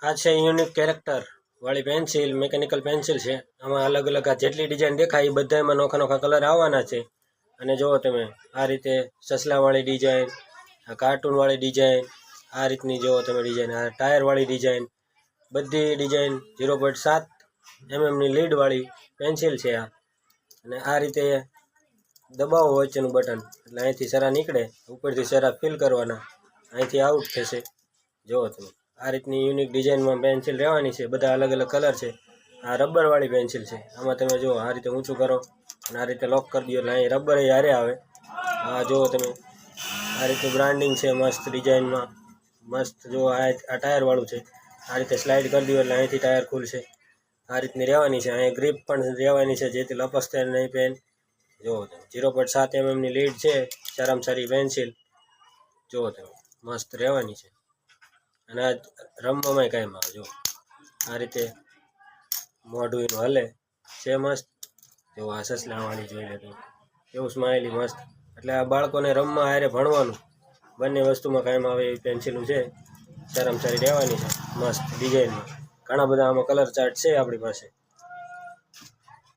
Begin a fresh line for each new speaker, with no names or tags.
આ છે unique character વાળી પેન્સિલ, મિકેનિકલ પેન્સિલ છે। આમાં અલગ અલગ આ જેટલી ડિઝાઇન દેખાય એ બધામાં નોખા નોખા કલર આવવાના છે। અને જુઓ તમે આ રીતે સસલાવાળી ડિઝાઇન, આ કાર્ટૂનવાળી ડિઝાઇન, આ રીતની જુઓ તમે ડિઝાઇન, આ ટાયરવાળી ડિઝાઇન, બધી ડિઝાઇન 0.7 mmની લીડવાળી પેન્સિલ છે આ। અને આ રીતે દબાવો વચ્ચેનું બટન એટલે અહીંથી સરા નીકળે, ઉપરથી સરા ફિલ કરવાના, અહીંથી આઉટ થશે। જુઓ તમે આ રીતની યુનિક ડિઝાઇનમાં પેન્સિલ રહેવાની છે। બધા અલગ અલગ કલર છે। આ રબરવાળી પેન્સિલ છે। આમાં તમે જુઓ આ રીતે ઊંચું કરો અને આ રીતે લોક કરી દો એટલે અહીં રબર હારે આવે। આ જુઓ તમે આ રીતનું બ્રાન્ડિંગ છે મસ્ત ડિઝાઇનમાં, મસ્ત જુઓ આ ટાયરવાળું છે। આ રીતે સ્લાઇડ કરી દો એટલે અહીંથી ટાયર ખુલશે। આ રીતની રહેવાની છે। અહીં ગ્રીપ પણ રહેવાની છે જેથી લપસશે નહીં પેન। જુઓ તમે 0.7 mmની લીડ છે, સારામાં સારી પેન્સિલ જુઓ તમે મસ્ત રહેવાની છે। અને આ રમવામાં કાંઈ આવે જો આ રીતે મોઢું એનું હલે છે મસ્ત। જો આ સસલાવાળી જોઈ લે તો કેવું સ્માઇલી મસ્ત, એટલે આ બાળકોને રમવા હારે ભણવાનું બંને વસ્તુમાં કાયમ આવે એવી પેન્સિલું છે। સારામાં સારી રહેવાની છે મસ્ત ડિઝાઇનમાં। ઘણા બધા આમાં કલર ચાર્ટ છે આપણી પાસે।